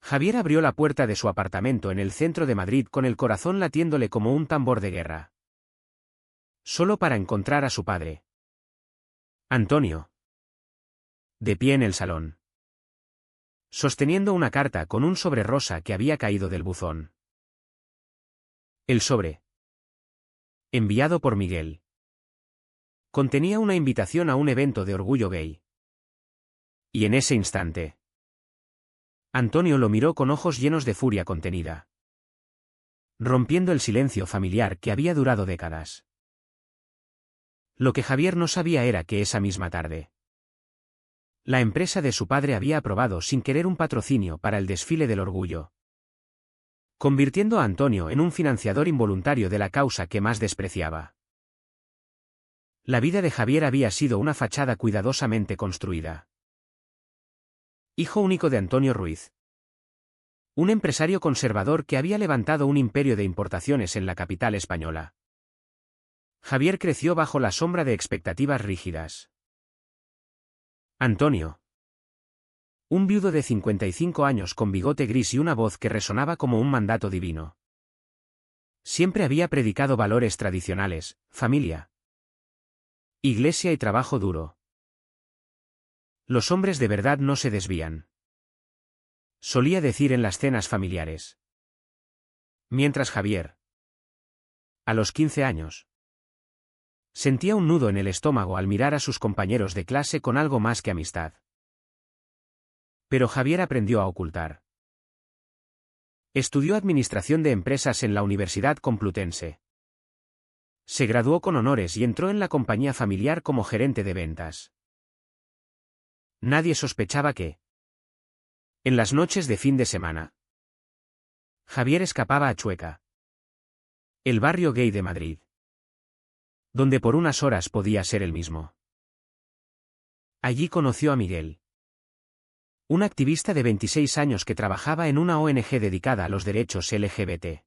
Javier abrió la puerta de su apartamento en el centro de Madrid con el corazón latiéndole como un tambor de guerra. Solo para encontrar a su padre. Antonio. De pie en el salón. Sosteniendo una carta con un sobre rosa que había caído del buzón. El sobre. Enviado por Miguel. Contenía una invitación a un evento de orgullo gay. Y en ese instante, Antonio lo miró con ojos llenos de furia contenida, rompiendo el silencio familiar que había durado décadas. Lo que Javier no sabía era que esa misma tarde, la empresa de su padre había aprobado sin querer un patrocinio para el desfile del orgullo, convirtiendo a Antonio en un financiador involuntario de la causa que más despreciaba. La vida de Javier había sido una fachada cuidadosamente construida. Hijo único de Antonio Ruiz, un empresario conservador que había levantado un imperio de importaciones en la capital española. Javier creció bajo la sombra de expectativas rígidas. Antonio. Un viudo de 55 años con bigote gris y una voz que resonaba como un mandato divino. Siempre había predicado valores tradicionales, familia, iglesia y trabajo duro. Los hombres de verdad no se desvían, solía decir en las cenas familiares. Mientras Javier, a los 15 años, sentía un nudo en el estómago al mirar a sus compañeros de clase con algo más que amistad. Pero Javier aprendió a ocultar. Estudió Administración de Empresas en la Universidad Complutense. Se graduó con honores y entró en la compañía familiar como gerente de ventas. Nadie sospechaba que, en las noches de fin de semana, Javier escapaba a Chueca, el barrio gay de Madrid, donde por unas horas podía ser el mismo. Allí conoció a Miguel, un activista de 26 años que trabajaba en una ONG dedicada a los derechos LGBT.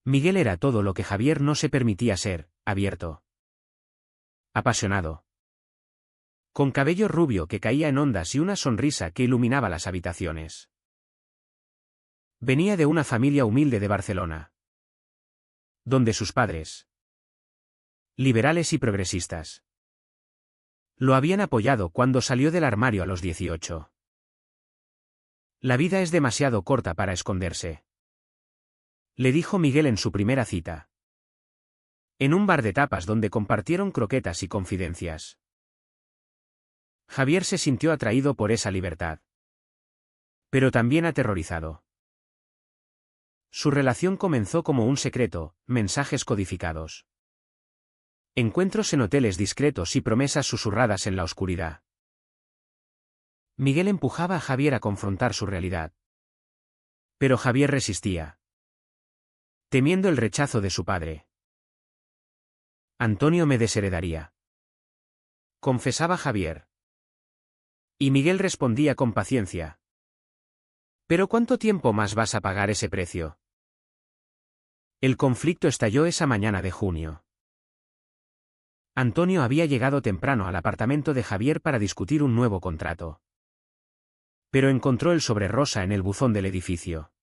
Miguel era todo lo que Javier no se permitía ser: abierto, apasionado, con cabello rubio que caía en ondas y una sonrisa que iluminaba las habitaciones. Venía de una familia humilde de Barcelona, donde sus padres, liberales y progresistas, lo habían apoyado cuando salió del armario a los 18. La vida es demasiado corta para esconderse, le dijo Miguel en su primera cita, en un bar de tapas donde compartieron croquetas y confidencias. Javier se sintió atraído por esa libertad, pero también aterrorizado. Su relación comenzó como un secreto: mensajes codificados, encuentros en hoteles discretos y promesas susurradas en la oscuridad. Miguel empujaba a Javier a confrontar su realidad, pero Javier resistía, temiendo el rechazo de su padre. Antonio me desheredaría, confesaba Javier. Y Miguel respondía con paciencia: ¿pero cuánto tiempo más vas a pagar ese precio? El conflicto estalló esa mañana de junio. Antonio había llegado temprano al apartamento de Javier para discutir un nuevo contrato. Pero encontró el sobre rosa en el buzón del edificio.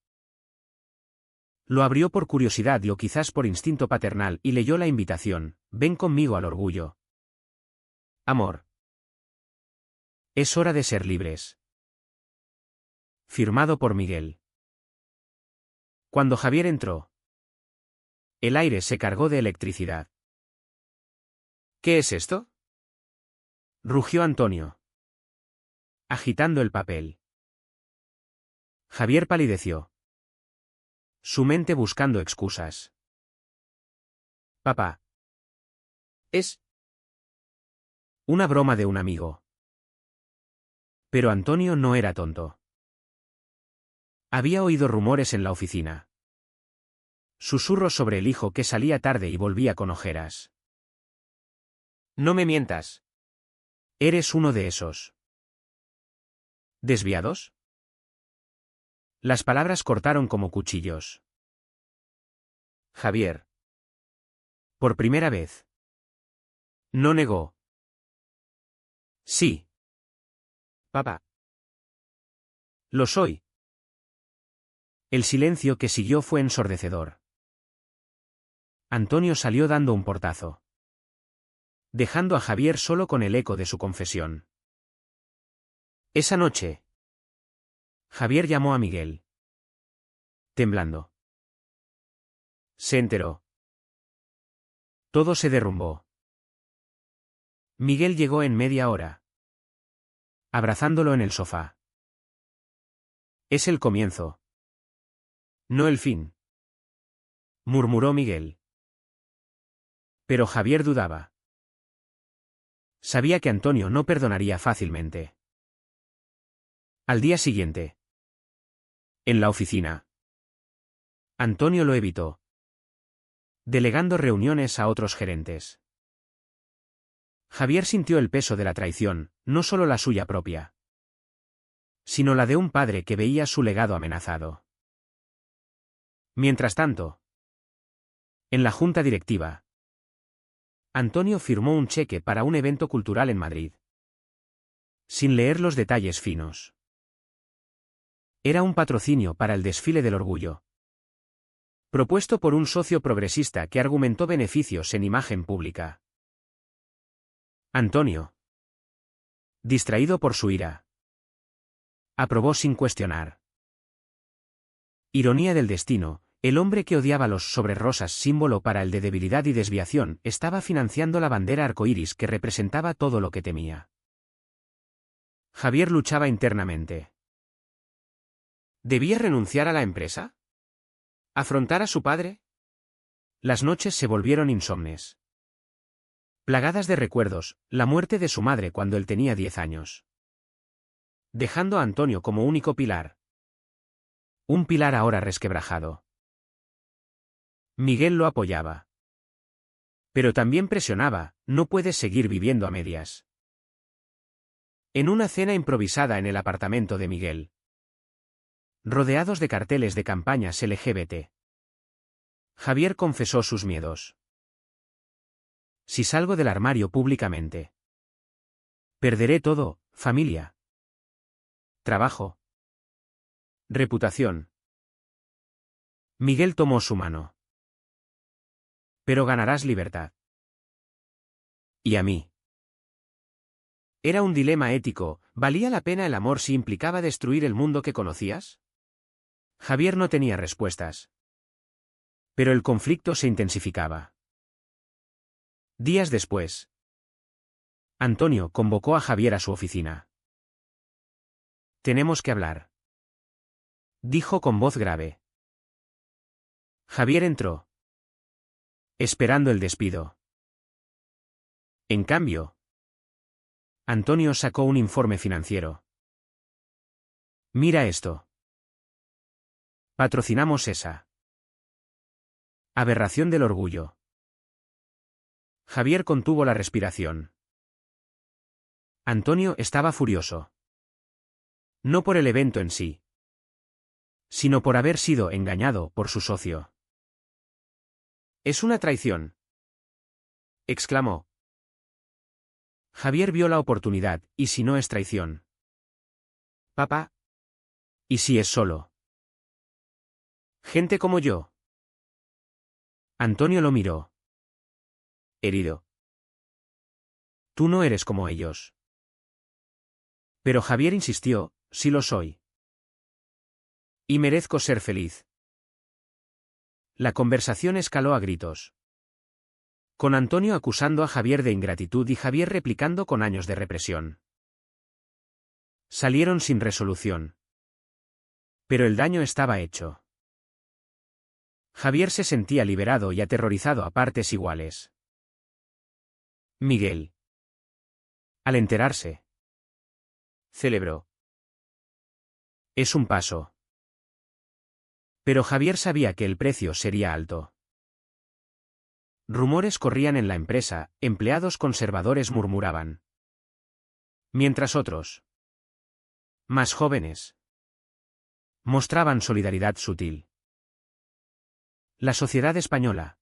Lo abrió por curiosidad o quizás por instinto paternal y leyó la invitación: ven conmigo al orgullo. Amor. Es hora de ser libres. Firmado por Miguel. Cuando Javier entró, el aire se cargó de electricidad. ¿Qué es esto?, rugió Antonio, agitando el papel. Javier palideció, su mente buscando excusas. Papá. Es una broma de un amigo. Pero Antonio no era tonto. Había oído rumores en la oficina. Susurros sobre el hijo que salía tarde y volvía con ojeras. No me mientas. ¿Eres uno de esos desviados? Las palabras cortaron como cuchillos. Javier, por primera vez, no negó. Sí. Papá. Lo soy. El silencio que siguió fue ensordecedor. Antonio salió dando un portazo, dejando a Javier solo con el eco de su confesión. Esa noche, Javier llamó a Miguel. Temblando. Se enteró. Todo se derrumbó. Miguel llegó en media hora, abrazándolo en el sofá. Es el comienzo, no el fin, murmuró Miguel. Pero Javier dudaba. Sabía que Antonio no perdonaría fácilmente. Al día siguiente, en la oficina, Antonio lo evitó, delegando reuniones a otros gerentes. Javier sintió el peso de la traición, no solo la suya propia, sino la de un padre que veía su legado amenazado. Mientras tanto, en la junta directiva, Antonio firmó un cheque para un evento cultural en Madrid, sin leer los detalles finos. Era un patrocinio para el desfile del orgullo, propuesto por un socio progresista que argumentó beneficios en imagen pública. Antonio, distraído por su ira, aprobó sin cuestionar. Ironía del destino, el hombre que odiaba los sobrerosas, símbolo para el de debilidad y desviación, estaba financiando la bandera arcoíris que representaba todo lo que temía. Javier luchaba internamente. ¿Debía renunciar a la empresa? ¿Afrontar a su padre? Las noches se volvieron insomnes, plagadas de recuerdos, la muerte de su madre cuando él tenía 10 años. Dejando a Antonio como único pilar. Un pilar ahora resquebrajado. Miguel lo apoyaba. Pero también presionaba, no puedes seguir viviendo a medias. En una cena improvisada en el apartamento de Miguel, rodeados de carteles de campañas LGBT, Javier confesó sus miedos. Si salgo del armario públicamente, perderé todo, familia, trabajo, reputación. Miguel tomó su mano. Pero ganarás libertad. ¿Y a mí? Era un dilema ético, ¿valía la pena el amor si implicaba destruir el mundo que conocías? Javier no tenía respuestas. Pero el conflicto se intensificaba. Días después, Antonio convocó a Javier a su oficina. Tenemos que hablar, dijo con voz grave. Javier entró, esperando el despido. En cambio, Antonio sacó un informe financiero. Mira esto. Patrocinamos esa aberración del orgullo. Javier contuvo la respiración. Antonio estaba furioso. No por el evento en sí, sino por haber sido engañado por su socio. «Es una traición», exclamó. Javier vio la oportunidad, ¿y si no es traición? Papá. ¿Y si es solo gente como yo? Antonio lo miró, herido. Tú no eres como ellos. Pero Javier insistió, sí lo soy. Y merezco ser feliz. La conversación escaló a gritos, con Antonio acusando a Javier de ingratitud y Javier replicando con años de represión. Salieron sin resolución. Pero el daño estaba hecho. Javier se sentía liberado y aterrorizado a partes iguales. Miguel, al enterarse, celebró. Es un paso. Pero Javier sabía que el precio sería alto. Rumores corrían en la empresa, empleados conservadores murmuraban. Mientras otros, más jóvenes, mostraban solidaridad sutil. La sociedad española,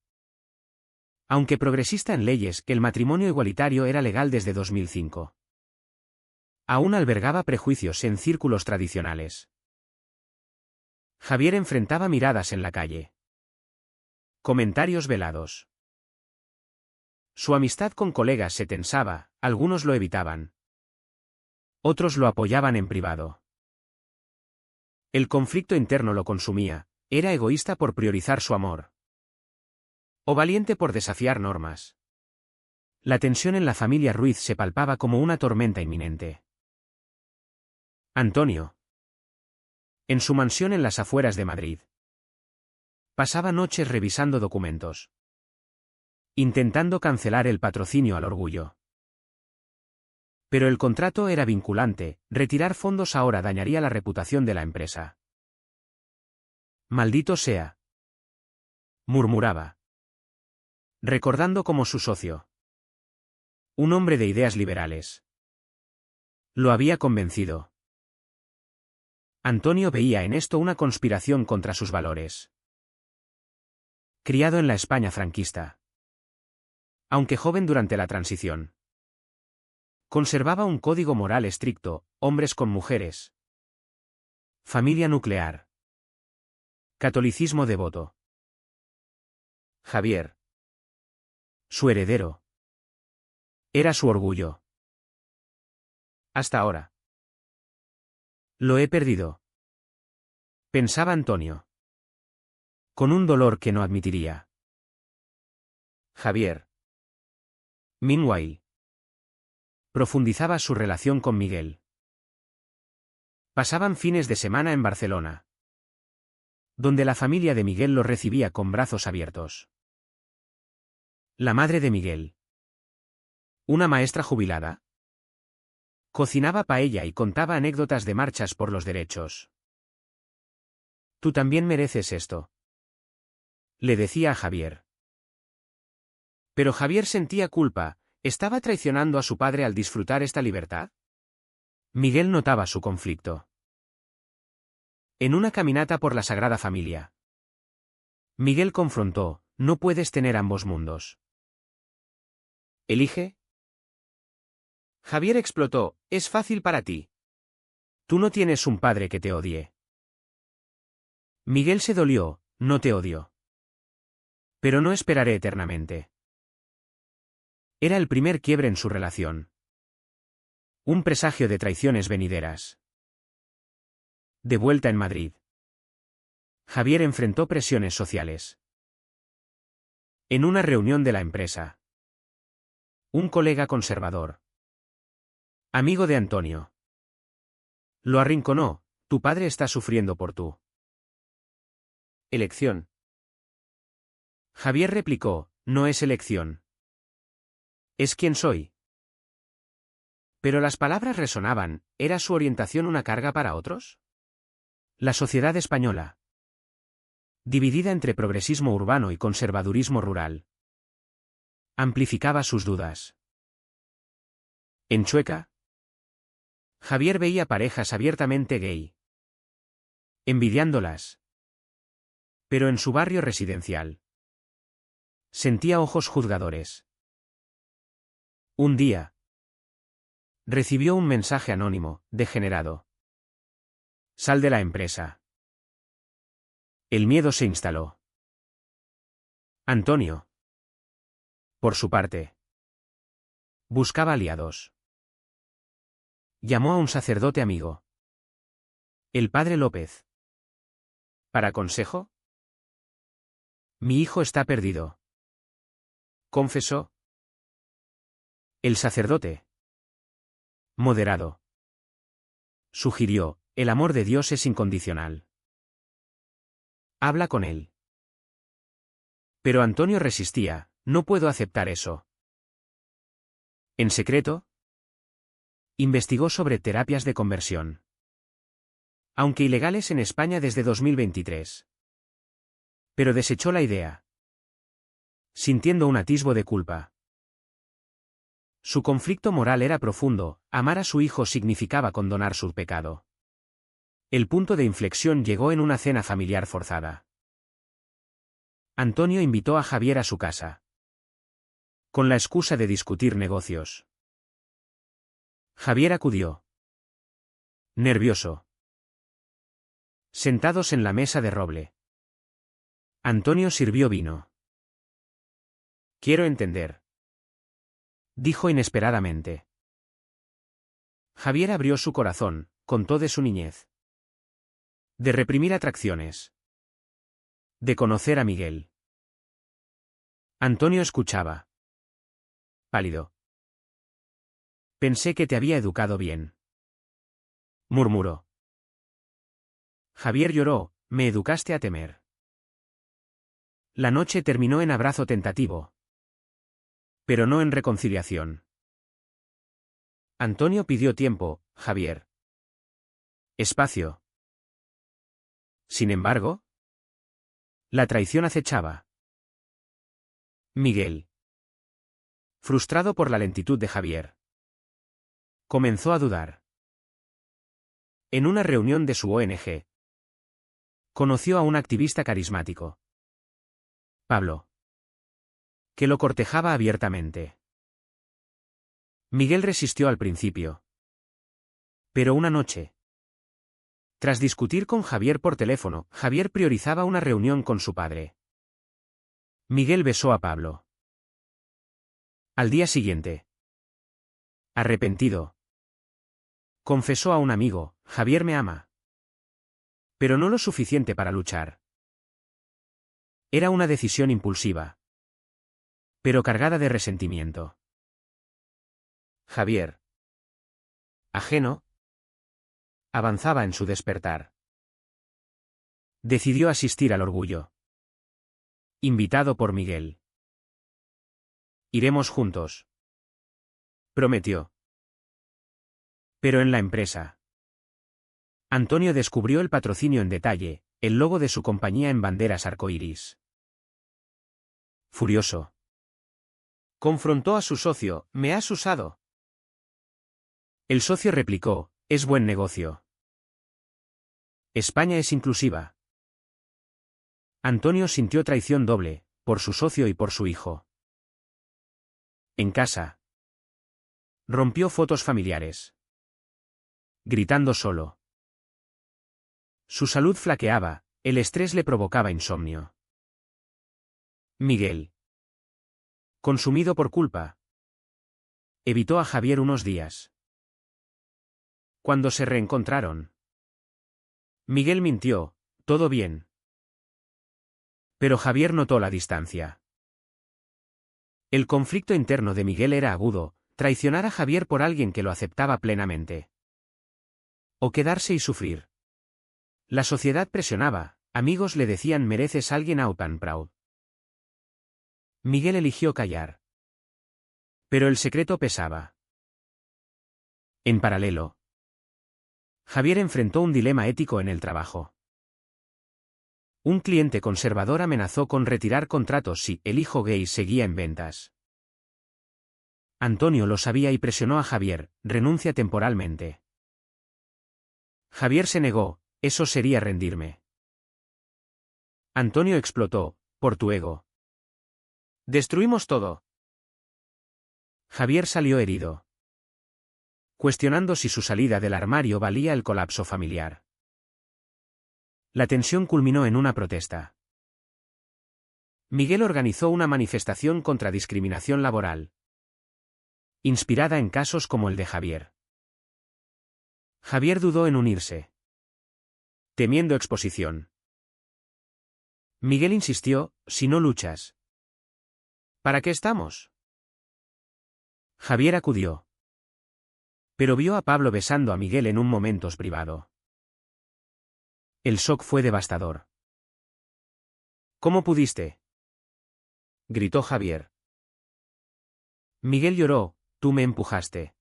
aunque progresista en leyes, el matrimonio igualitario era legal desde 2005. Aún albergaba prejuicios en círculos tradicionales. Javier enfrentaba miradas en la calle. Comentarios velados. Su amistad con colegas se tensaba, algunos lo evitaban. Otros lo apoyaban en privado. El conflicto interno lo consumía, era egoísta por priorizar su amor. O valiente por desafiar normas. La tensión en la familia Ruiz se palpaba como una tormenta inminente. Antonio. En su mansión en las afueras de Madrid. Pasaba noches revisando documentos. Intentando cancelar el patrocinio al orgullo. Pero el contrato era vinculante, retirar fondos ahora dañaría la reputación de la empresa. Maldito sea. Murmuraba. Recordando como su socio. Un hombre de ideas liberales. Lo había convencido. Antonio veía en esto una conspiración contra sus valores. Criado en la España franquista. Aunque joven durante la transición. Conservaba un código moral estricto, hombres con mujeres. Familia nuclear. Catolicismo devoto. Javier. Su heredero. Era su orgullo. Hasta ahora. Lo he perdido. Pensaba Antonio. Con un dolor que no admitiría. Javier. Meanwhile. Profundizaba su relación con Miguel. Pasaban fines de semana en Barcelona. Donde la familia de Miguel lo recibía con brazos abiertos. La madre de Miguel. Una maestra jubilada. Cocinaba paella y contaba anécdotas de marchas por los derechos. Tú también mereces esto. Le decía a Javier. Pero Javier sentía culpa, ¿estaba traicionando a su padre al disfrutar esta libertad? Miguel notaba su conflicto. En una caminata por la Sagrada Familia. Miguel confrontó, no puedes tener ambos mundos. ¿Elige? Javier explotó, es fácil para ti. Tú no tienes un padre que te odie. Miguel se dolió, no te odio. Pero no esperaré eternamente. Era el primer quiebre en su relación. Un presagio de traiciones venideras. De vuelta en Madrid. Javier enfrentó presiones sociales. En una reunión de la empresa. Un colega conservador. Amigo de Antonio. Lo arrinconó, tu padre está sufriendo por tu elección. Javier replicó, no es elección. Es quien soy. Pero las palabras resonaban, ¿era su orientación una carga para otros? La sociedad española. Dividida entre progresismo urbano y conservadurismo rural. Amplificaba sus dudas. En Chueca. Javier veía parejas abiertamente gay. Envidiándolas. Pero en su barrio residencial. Sentía ojos juzgadores. Un día. Recibió un mensaje anónimo, degenerado. Sal de la empresa. El miedo se instaló. Antonio. Por su parte. Buscaba aliados. Llamó a un sacerdote amigo. El padre López. ¿Para consejo? Mi hijo está perdido. Confesó. El sacerdote. Moderado. Sugirió, el amor de Dios es incondicional. Habla con él. Pero Antonio resistía, no puedo aceptar eso. En secreto. Investigó sobre terapias de conversión. Aunque ilegales en España desde 2023. Pero desechó la idea. Sintiendo un atisbo de culpa. Su conflicto moral era profundo, amar a su hijo significaba condonar su pecado. El punto de inflexión llegó en una cena familiar forzada. Antonio invitó a Javier a su casa. Con la excusa de discutir negocios. Javier acudió. Nervioso. Sentados en la mesa de roble. Antonio sirvió vino. Quiero entender, dijo inesperadamente. Javier abrió su corazón, contó de su niñez. De reprimir atracciones. De conocer a Miguel. Antonio escuchaba. Pálido. Pensé que te había educado bien. Murmuró. Javier lloró, me educaste a temer. La noche terminó en abrazo tentativo. Pero no en reconciliación. Antonio pidió tiempo, Javier. Espacio. Sin embargo, la traición acechaba. Miguel. Frustrado por la lentitud de Javier. Comenzó a dudar. En una reunión de su ONG, conoció a un activista carismático. Pablo. Que lo cortejaba abiertamente. Miguel resistió al principio. Pero una noche, tras discutir con Javier por teléfono, Javier priorizaba una reunión con su padre. Miguel besó a Pablo. Al día siguiente, arrepentido, confesó a un amigo, Javier me ama. Pero no lo suficiente para luchar. Era una decisión impulsiva, pero cargada de resentimiento. Javier, ajeno, avanzaba en su despertar. Decidió asistir al orgullo. Invitado por Miguel. Iremos juntos, prometió. Pero en la empresa, Antonio descubrió el patrocinio en detalle, el logo de su compañía en banderas arcoíris. Furioso, confrontó a su socio, ¿me has usado? El socio replicó, es buen negocio. España es inclusiva. Antonio sintió traición doble, por su socio y por su hijo. En casa. Rompió fotos familiares. Gritando solo. Su salud flaqueaba, el estrés le provocaba insomnio. Miguel. Consumido por culpa. Evitó a Javier unos días. Cuando se reencontraron, Miguel mintió, todo bien. Pero Javier notó la distancia. El conflicto interno de Miguel era agudo, traicionar a Javier por alguien que lo aceptaba plenamente. O quedarse y sufrir. La sociedad presionaba, amigos le decían mereces alguien out and proud. Miguel eligió callar. Pero el secreto pesaba. En paralelo, Javier enfrentó un dilema ético en el trabajo. Un cliente conservador amenazó con retirar contratos si el hijo gay seguía en ventas. Antonio lo sabía y presionó a Javier, renuncia temporalmente. Javier se negó, eso sería rendirme. Antonio explotó, por tu ego. Destruimos todo. Javier salió herido, cuestionando si su salida del armario valía el colapso familiar. La tensión culminó en una protesta. Miguel organizó una manifestación contra discriminación laboral, inspirada en casos como el de Javier. Javier dudó en unirse, temiendo exposición. Miguel insistió, si no luchas, ¿para qué estamos? Javier acudió. Pero vio a Pablo besando a Miguel en un momento privado. El shock fue devastador. ¿Cómo pudiste?, gritó Javier. Miguel lloró, tú me empujaste.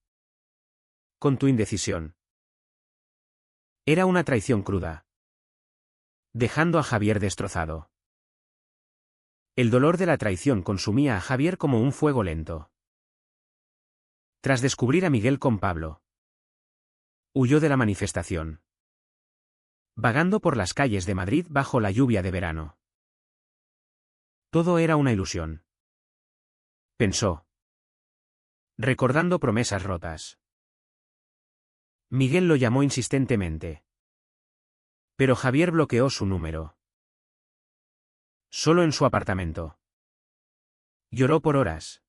Con tu indecisión. Era una traición cruda, dejando a Javier destrozado. El dolor de la traición consumía a Javier como un fuego lento. Tras descubrir a Miguel con Pablo, huyó de la manifestación, vagando por las calles de Madrid bajo la lluvia de verano. Todo era una ilusión, pensó, recordando promesas rotas. Miguel lo llamó insistentemente. Pero Javier bloqueó su número. Solo en su apartamento. Lloró por horas.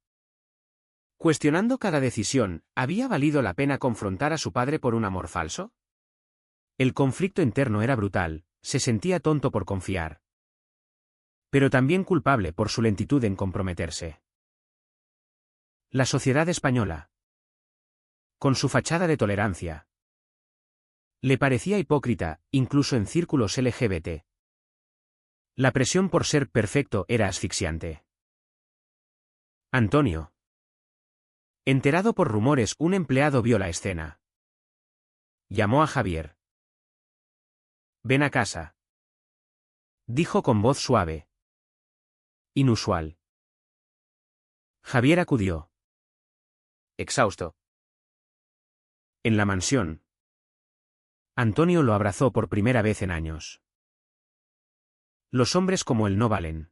Cuestionando cada decisión, ¿había valido la pena confrontar a su padre por un amor falso? El conflicto interno era brutal, se sentía tonto por confiar. Pero también culpable por su lentitud en comprometerse. La sociedad española. Con su fachada de tolerancia. Le parecía hipócrita, incluso en círculos LGBT. La presión por ser perfecto era asfixiante. Antonio. Enterado por rumores, un empleado vio la escena. Llamó a Javier. «Ven a casa», dijo con voz suave. Inusual. Javier acudió. Exhausto. En la mansión. Antonio lo abrazó por primera vez en años. «Los hombres como él no valen»,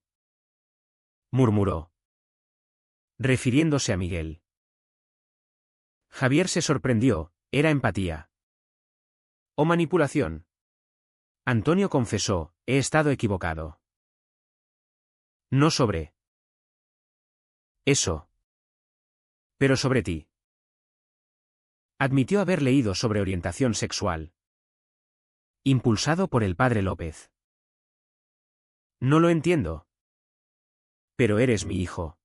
murmuró, refiriéndose a Miguel. Javier se sorprendió, era empatía. ¿O manipulación? Antonio confesó, he estado equivocado. No sobre eso. Pero sobre ti. Admitió haber leído sobre orientación sexual. Impulsado por el padre López. No lo entiendo. Pero eres mi hijo.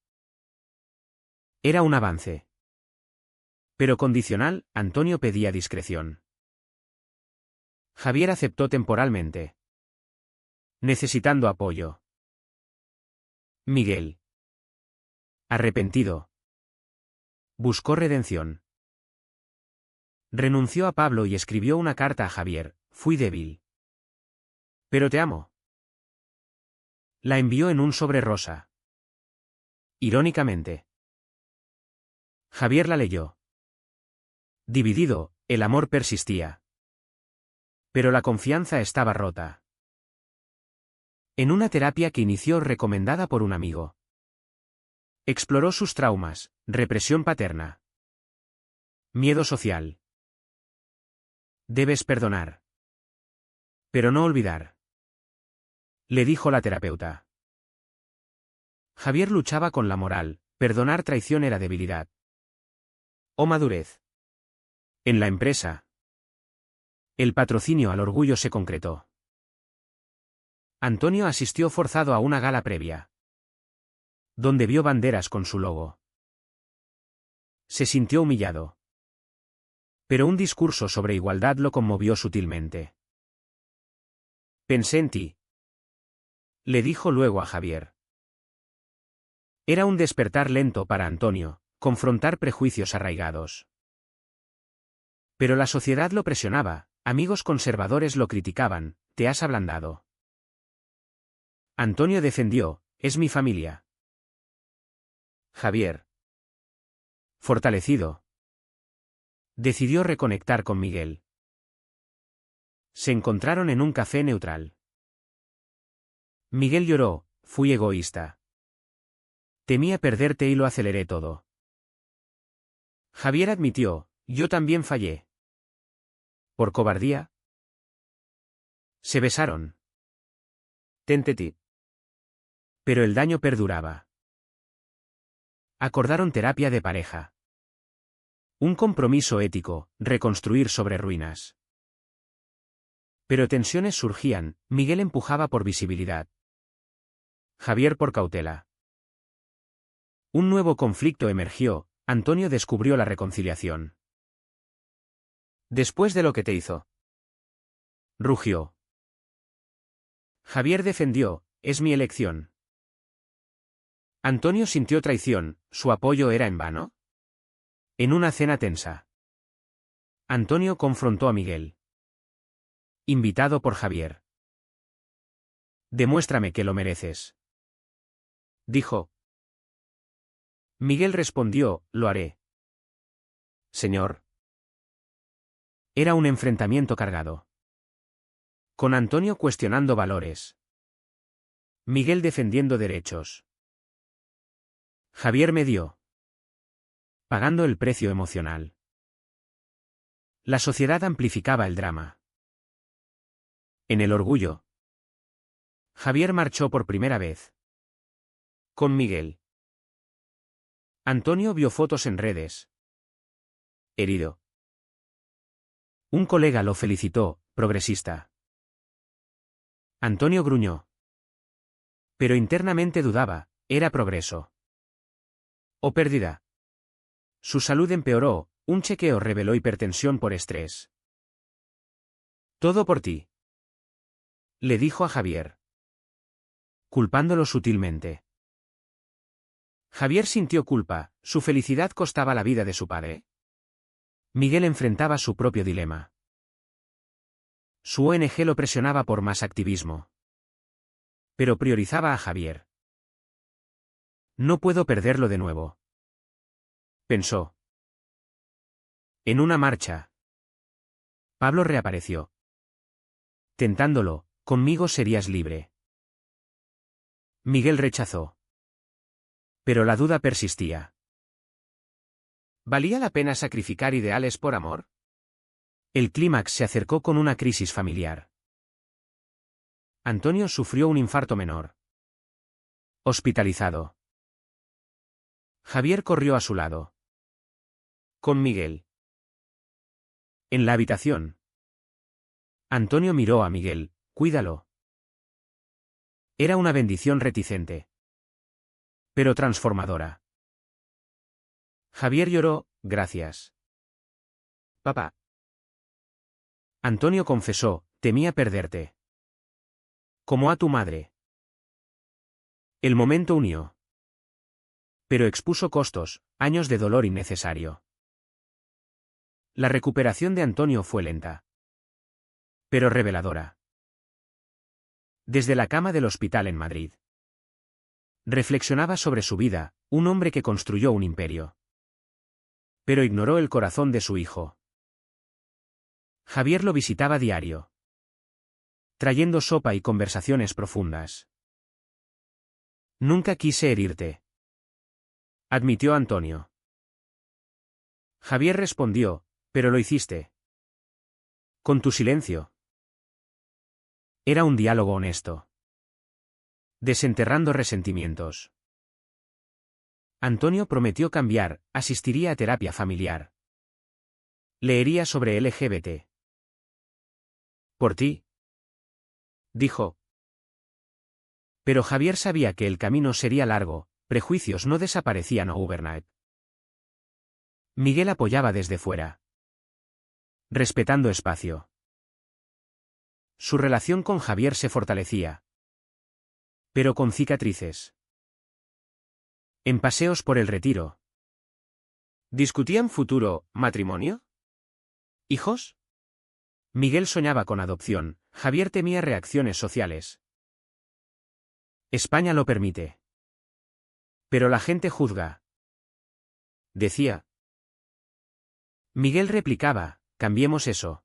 Era un avance. Pero condicional, Antonio pedía discreción. Javier aceptó temporalmente. Necesitando apoyo. Miguel. Arrepentido. Buscó redención. Renunció a Pablo y escribió una carta a Javier, fui débil. Pero te amo. La envió en un sobre rosa. Irónicamente. Javier la leyó. Dividido, el amor persistía. Pero la confianza estaba rota. En una terapia que inició recomendada por un amigo. Exploró sus traumas, represión paterna. Miedo social. Debes perdonar. Pero no olvidar. Le dijo la terapeuta. Javier luchaba con la moral, perdonar traición era debilidad. O madurez. En la empresa. El patrocinio al orgullo se concretó. Antonio asistió forzado a una gala previa. Donde vio banderas con su logo. Se sintió humillado. Pero un discurso sobre igualdad lo conmovió sutilmente. Pensé en ti. Le dijo luego a Javier. Era un despertar lento para Antonio, confrontar prejuicios arraigados. Pero la sociedad lo presionaba, amigos conservadores lo criticaban, te has ablandado. Antonio defendió, es mi familia. Javier. Fortalecido. Decidió reconectar con Miguel. Se encontraron en un café neutral. Miguel lloró, fui egoísta. Temía perderte y lo aceleré todo. Javier admitió, yo también fallé. ¿Por cobardía? Se besaron. Tenteti. Pero el daño perduraba. Acordaron terapia de pareja. Un compromiso ético, reconstruir sobre ruinas. Pero tensiones surgían, Miguel empujaba por visibilidad. Javier por cautela. Un nuevo conflicto emergió, Antonio descubrió la reconciliación. Después de lo que te hizo. Rugió. Javier defendió, es mi elección. Antonio sintió traición, ¿su apoyo era en vano? En una cena tensa. Antonio confrontó a Miguel. Invitado por Javier. Demuéstrame que lo mereces. Dijo. Miguel respondió, lo haré. Señor. Era un enfrentamiento cargado. Con Antonio cuestionando valores. Miguel defendiendo derechos. Javier medió. Pagando el precio emocional. La sociedad amplificaba el drama. En el orgullo, Javier marchó por primera vez con Miguel. Antonio vio fotos en redes. Herido. Un colega lo felicitó, progresista. Antonio gruñó. Pero internamente dudaba, ¿era progreso o pérdida? Su salud empeoró, un chequeo reveló hipertensión por estrés. Todo por ti, le dijo a Javier, culpándolo sutilmente. Javier sintió culpa, su felicidad costaba la vida de su padre. Miguel enfrentaba su propio dilema. Su ONG lo presionaba por más activismo. Pero priorizaba a Javier. No puedo perderlo de nuevo, pensó. En una marcha, Pablo reapareció. Tentándolo, conmigo serías libre. Miguel rechazó. Pero la duda persistía. ¿Valía la pena sacrificar ideales por amor? El clímax se acercó con una crisis familiar. Antonio sufrió un infarto menor. Hospitalizado. Javier corrió a su lado. Con Miguel. En la habitación. Antonio miró a Miguel, cuídalo. Era una bendición reticente. Pero transformadora. Javier lloró, gracias. Papá. Antonio confesó, temía perderte. Como a tu madre. El momento unió. Pero expuso costos, años de dolor innecesario. La recuperación de Antonio fue lenta. Pero reveladora. Desde la cama del hospital en Madrid. Reflexionaba sobre su vida, un hombre que construyó un imperio. Pero ignoró el corazón de su hijo. Javier lo visitaba diario. Trayendo sopa y conversaciones profundas. Nunca quise herirte, admitió Antonio. Javier respondió, pero lo hiciste. Con tu silencio. Era un diálogo honesto. Desenterrando resentimientos. Antonio prometió cambiar, asistiría a terapia familiar. Leería sobre LGBT. Por ti, dijo. Pero Javier sabía que el camino sería largo, prejuicios no desaparecían overnight. Miguel apoyaba desde fuera. Respetando espacio. Su relación con Javier se fortalecía. Pero con cicatrices. En paseos por el Retiro. ¿Discutían futuro, matrimonio? ¿Hijos? Miguel soñaba con adopción, Javier temía reacciones sociales. España lo permite. Pero la gente juzga. Decía. Miguel replicaba, cambiemos eso.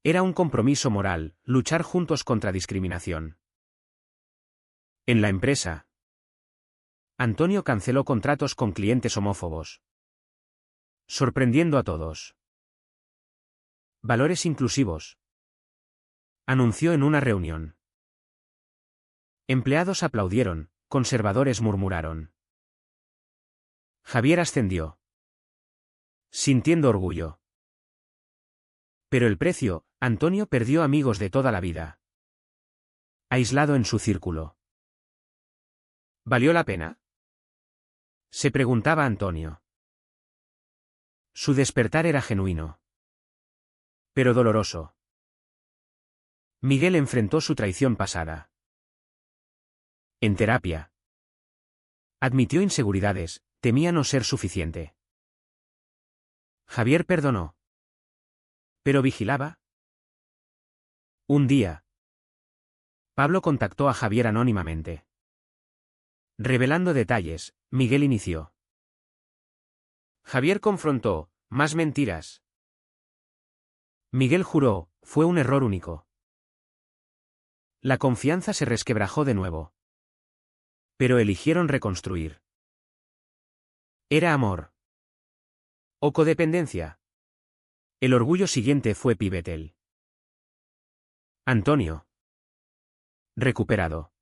Era un compromiso moral, luchar juntos contra discriminación. En la empresa. Antonio canceló contratos con clientes homófobos. Sorprendiendo a todos. Valores inclusivos. Anunció en una reunión. Empleados aplaudieron, conservadores murmuraron. Javier ascendió. Sintiendo orgullo. Pero el precio, Antonio perdió amigos de toda la vida. Aislado en su círculo. ¿Valió la pena? Se preguntaba Antonio. Su despertar era genuino. Pero doloroso. Miguel enfrentó su traición pasada. En terapia. Admitió inseguridades, temía no ser suficiente. Javier perdonó. Pero vigilaba. Un día. Pablo contactó a Javier anónimamente. Revelando detalles, Miguel inició. Javier confrontó, más mentiras. Miguel juró, fue un error único. La confianza se resquebrajó de nuevo. Pero eligieron reconstruir. ¿Era amor o codependencia? El orgullo siguiente fue Pivotal. Antonio. Recuperado.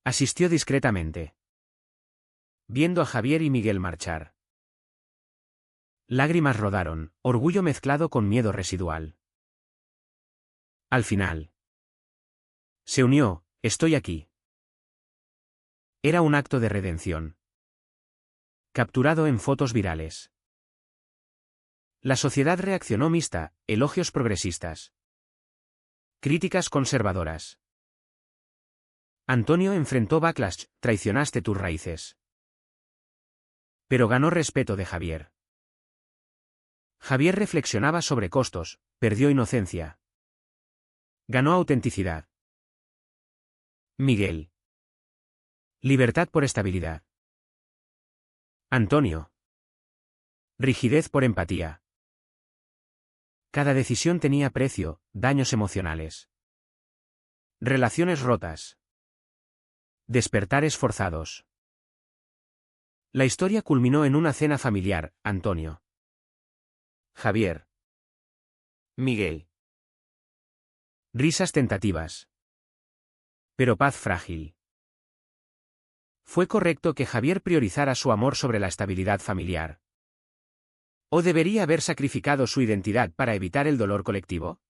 Asistió discretamente, viendo a Javier y Miguel marchar. Lágrimas rodaron, orgullo mezclado con miedo residual. Al final. Se unió, estoy aquí. Era un acto de redención. Capturado en fotos virales. La sociedad reaccionó mixta, elogios progresistas. Críticas conservadoras. Antonio enfrentó backlash, traicionaste tus raíces. Pero ganó respeto de Javier. Javier reflexionaba sobre costos, perdió inocencia. Ganó autenticidad. Miguel. Libertad por estabilidad. Antonio. Rigidez por empatía. Cada decisión tenía precio, daños emocionales. Relaciones rotas. Despertares forzados. La historia culminó en una cena familiar, Antonio. Javier. Miguel. Risas tentativas. Pero paz frágil. ¿Fue correcto que Javier priorizara su amor sobre la estabilidad familiar? ¿O debería haber sacrificado su identidad para evitar el dolor colectivo?